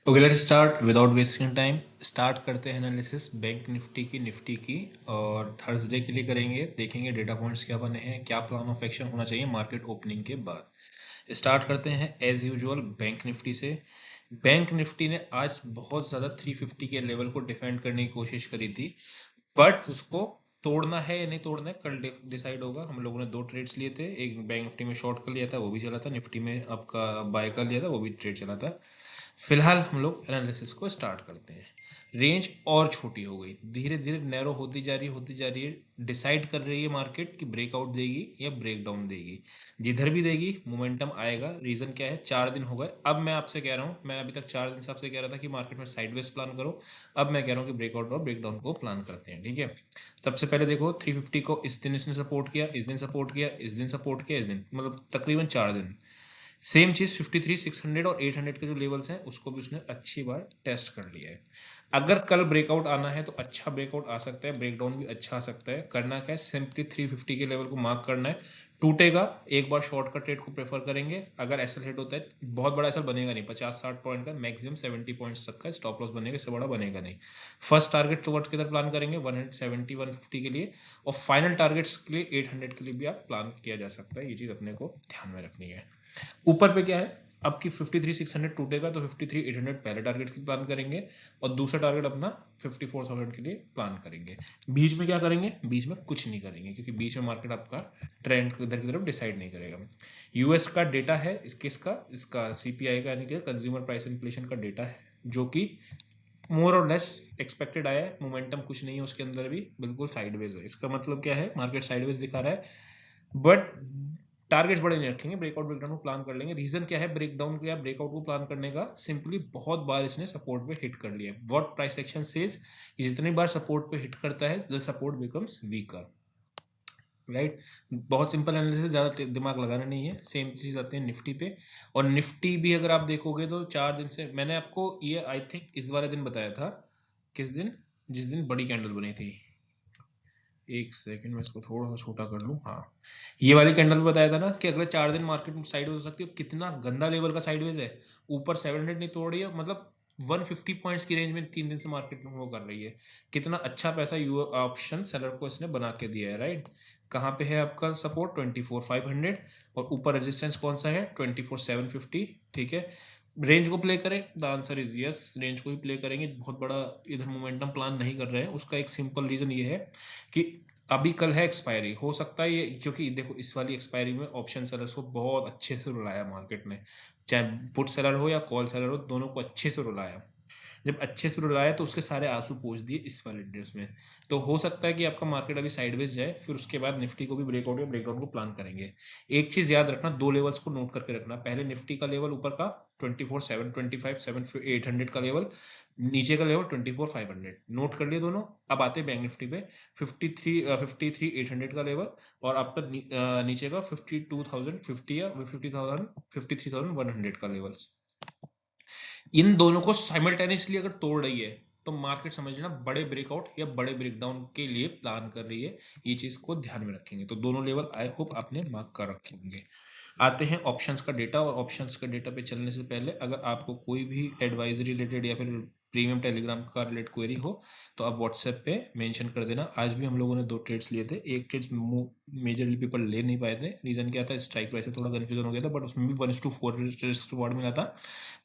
Okay, let's start without wasting time. Start करते हैं analysis bank Nifty की। और थर्सडे के लिए करेंगे, देखेंगे डेटा पॉइंट्स क्या बने हैं, क्या प्लान ऑफ एक्शन होना चाहिए मार्केट ओपनिंग के बाद। स्टार्ट करते हैं एज यूजुअल बैंक निफ्टी से। बैंक निफ्टी ने आज बहुत ज़्यादा 350 के लेवल को डिफेंड करने की कोशिश करी थी, बट उसको तोड़ना है या नहीं तोड़ना है कल डिसाइड होगा। हम लोगों ने दो ट्रेड्स लिए थे, एक बैंक निफ्टी में शॉर्ट कर लिया था, वो भी चला था। निफ्टी में आपका बाय कर लिया था, वो भी ट्रेड चला था। फिलहाल हम लोग एनालिसिस को स्टार्ट करते हैं। रेंज और छोटी हो गई, धीरे धीरे नैरो होती जा रही है। डिसाइड कर रही है मार्केट कि ब्रेकआउट देगी या ब्रेक डाउन देगी। जिधर भी देगी मोमेंटम आएगा। रीजन क्या है, 4 दिन हो गए। अब मैं आपसे कह रहा हूँ, मैं अभी तक 4 दिन से आपसे कह रहा था कि मार्केट में साइडवेज प्लान करो। अब मैं कह रहा हूँ कि ब्रेकआउट और ब्रेकडाउन को प्लान करते हैं, ठीक है। सबसे पहले देखो 350 को इस दिन इसने सपोर्ट किया, इस दिन सपोर्ट किया, इस दिन सपोर्ट किया, इस दिन, मतलब तकरीबन 4 दिन। सेम चीज़ 53, 600 और 800 के जो लेवल्स हैं उसको भी उसने अच्छी बार टेस्ट कर लिया है। अगर कल ब्रेकआउट आना है तो अच्छा ब्रेकआउट आ सकता है, ब्रेकडाउन भी अच्छा आ सकता है। करना क्या है, सिंपली 350 के लेवल को मार्क करना है। टूटेगा एक बार शॉर्ट का ट्रेड को प्रेफर करेंगे। अगर ऐसा हिट होता है, बहुत बड़ा ऐसा बनेगा नहीं, 50-60 पॉइंट का, मैक्सिमम 70 पॉइंट्स तक का स्टॉप लॉस बनेगा, इससे बड़ा बनेगा नहीं। फर्स्ट टारगेट टुवर्ड्स किधर प्लान करेंगे, 170 150 के लिए। और फाइनल टारगेट्स के लिए 800 के लिए भी आप प्लान किया जा सकता है। ये चीज़ अपने को ध्यान में रखनी है। ऊपर पे क्या है, अब की 53 600 टूटेगा तो 53 800 पहले टारगेट की प्लान करेंगे। और दूसरा टारगेट अपना 54,000 के लिए प्लान करेंगे। बीच में क्या करेंगे, बीच में कुछ नहीं करेंगे, क्योंकि बीच में मार्केट आपका ट्रेंड इधर की तरफ डिसाइड नहीं करेगा। यूएस का डेटा है, इसका सीपीआई का, यानी कि कंज्यूमर प्राइस इन्फ्लेशन का डेटा है, जो कि मोर और लेस एक्सपेक्टेड आया है। मोमेंटम कुछ नहीं है उसके अंदर भी, बिल्कुल साइडवेज है। इसका मतलब क्या है, मार्केट साइडवेज दिखा रहा है, बट टारगेट्स बड़े नहीं रखेंगे। ब्रेकआउट ब्रेकडाउन को प्लान कर लेंगे। रीजन क्या है ब्रेकडाउन को या ब्रेकआउट को प्लान करने का, सिंपली बहुत बार इसने सपोर्ट पे हिट कर लिया है। व्हाट प्राइस एक्शन सेज, जितनी बार सपोर्ट पे हिट करता है the support becomes weaker, right. बहुत सिंपल एनालिसिस, ज़्यादा दिमाग लगाना नहीं है। सेम चीज़ आते हैं निफ्टी पे। और निफ्टी भी अगर आप देखोगे तो 4 दिन से मैंने आपको ये आई थिंक इस वाले दिन बताया था। किस दिन, जिस दिन बड़ी कैंडल बनी थी। एक सेकंड में इसको थोड़ा सा छोटा कर लूँ, हाँ। ये वाली कैंडल बताया था ना कि अगले 4 दिन मार्केट साइडवेज हो सकती है। कितना गंदा लेवल का साइडवेज है। ऊपर 700 नहीं तोड़ रही है, मतलब 150 पॉइंट्स की रेंज में 3 दिन से मार्केट में वो कर रही है। कितना अच्छा पैसा यू ऑप्शन सेलर को इसने बना के दिया है, राइट। कहाँ पे है आपका सपोर्ट, 24,500। और ऊपर रेजिस्टेंस कौन सा है, 24,750, ठीक है। रेंज को प्ले करें, the answer is yes, range को ही प्ले करेंगे। बहुत बड़ा इधर मोमेंटम प्लान नहीं कर रहे हैं। उसका एक सिंपल रीज़न ये है कि अभी कल है एक्सपायरी, हो सकता है ये, क्योंकि देखो इस वाली एक्सपायरी में ऑप्शन सेलर्स को बहुत अच्छे से रुलाया मार्केट ने। चाहे पुट सेलर हो या कॉल सेलर हो, दोनों को अच्छे से रुलाया। जब अच्छे से रुलाया तो उसके सारे आंसू पोंछ दिए इस वाले ड्रेस में। तो हो सकता है कि आपका मार्केट अभी साइडवेज जाए, फिर उसके बाद निफ्टी को भी ब्रेकआउट या ब्रेकडाउन को प्लान करेंगे। एक चीज याद रखना, दो लेवल्स को नोट करके रखना। पहले निफ्टी का लेवल ऊपर का 24,725 800 का लेवल, नीचे का लेवल 24,500, नोट कर लिए दोनों। अब आते हैं बैंक निफ्टी पे, 53 800 का लेवल, और आपका नीचे का 52,050 या 53,100 का लेवल। इन दोनों को साइमल्टेनियसली अगर तोड़ रही है तो मार्केट समझ लेना बड़े ब्रेकआउट या बड़े ब्रेकडाउन के लिए प्लान कर रही है। ये चीज को ध्यान में रखेंगे। तो दोनों लेवल आई होप आपने मार्क कर रखे होंगे। आते हैं ऑप्शंस का डेटा। और ऑप्शंस का डेटा पे चलने से पहले अगर आपको कोई भी एडवाइजरी रिलेटेड या फिर प्रीमियम टेलीग्राम का रिलेटेड क्वेरी हो तो आप व्हाट्सएप पे मेंशन कर देना। आज भी हम लोगों ने दो ट्रेड्स लिए थे। एक ट्रेड्स मेजरली पीपल ले नहीं पाए थे। रीजन क्या था, स्ट्राइक प्राइस से थोड़ा कंफ्यूजन हो गया था, बट उसमें भी 1:4 रिस्क रिवॉर्ड मिला था।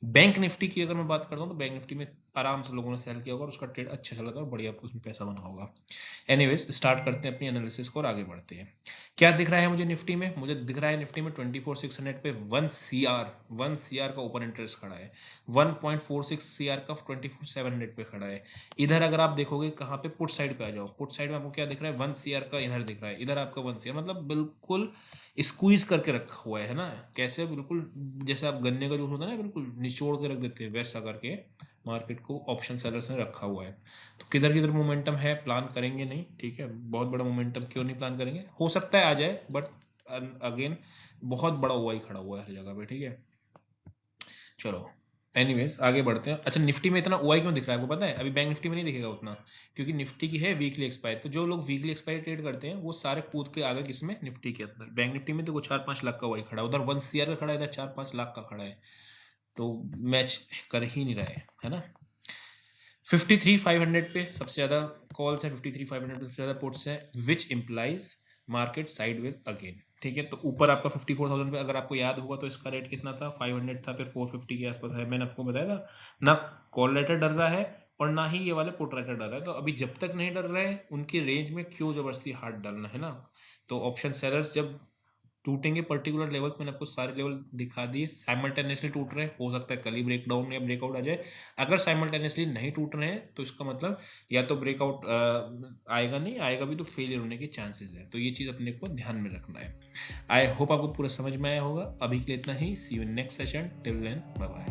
बैंक निफ्टी की अगर मैं बात करता हूँ तो बैंक निफ्टी में आराम से लोगों ने सेल किया होगा और उसका ट्रेड अच्छा चला था और बढ़िया आपको उसमें पैसा बना होगा। एनीवेज, स्टार्ट करते हैं अपनी एनालिसिस को और आगे बढ़ते हैं। क्या दिख रहा है मुझे निफ्टी में, मुझे दिख रहा है निफ्टी में 24,600 पे 1 CR का ओपन इंटरेस्ट खड़ा है। 1.46 CR का 24,700 पे खड़ा है। इधर अगर आप देखोगे कहाँ पे, पुट साइड पे आ जाओ। पुट साइड में आपको क्या दिख रहा है, 1 CR का इधर दिख रहा है। इधर आपका 1 CR, मतलब बिल्कुल स्क्वीज करके रखा हुआ है ना। कैसे, बिल्कुल जैसे आप गन्ने का जूस होता है ना, बिल्कुल निचोड़ के रख देते हैं, वैसा करके मार्केट को ऑप्शन सेलर्स ने रखा हुआ है। तो किधर किधर मोमेंटम है प्लान करेंगे नहीं, ठीक है। बहुत बड़ा मोमेंटम क्यों नहीं प्लान करेंगे, हो सकता है आ जाए, बट अगेन बहुत बड़ा हुआ ही खड़ा हुआ है हर जगह पे, ठीक है। चलो, एनीवेज आगे बढ़ते हैं। अच्छा, निफ्टी में इतना ओआई क्यों दिख रहा है आपको पता है, अभी बैंक निफ्टी में नहीं दिखेगा उतना, क्योंकि निफ्टी की है वीकली एक्सपायर। तो जो लोग वीकली एक्सपायर ट्रेड करते हैं वो सारे कूद के आगे किसमें, निफ्टी के अंदर। बैंक निफ्टी में तो 4-5 लाख का ओआई खड़ा है, उधर 1 CR का खड़ा है, इधर 4-5 लाख का खड़ा है। तो मैच कर ही नहीं रहे, है ना। 53,500 पे सबसे ज़्यादा कॉल्स है, 53,500 पे सबसे ज़्यादा पुट्स है, which implies market sideways again. ठीक है, तो ऊपर आपका 54,000 पे अगर आपको याद होगा तो इसका रेट कितना था, 500 था, फिर 450 के आसपास है। मैंने आपको बताया था ना, कॉल राइटर डर रहा है और ना ही ये वाले पुट राइटर डर रहा है। तो अभी जब तक नहीं डर रहे हैं उनकी रेंज में क्यों जबरदस्ती हाथ डालना, है ना। तो ऑप्शन सेलर्स जब टूटेंगे पर्टिकुलर लेवल्स, मैंने आपको सारे लेवल दिखा दिए, साइमल्टेनियसली टूट रहे हैं, हो सकता है कल ही ब्रेकडाउन या ब्रेकआउट आ जाए। अगर साइमल्टेनियसली नहीं टूट रहे हैं तो इसका मतलब या तो ब्रेकआउट आएगा, नहीं आएगा भी तो फेलियर होने के चांसेस है। तो ये चीज़ अपने को ध्यान में रखना है। आई होप आपको पूरा समझ में आया होगा। अभी के लिए इतना ही, see you next session, till then bye bye.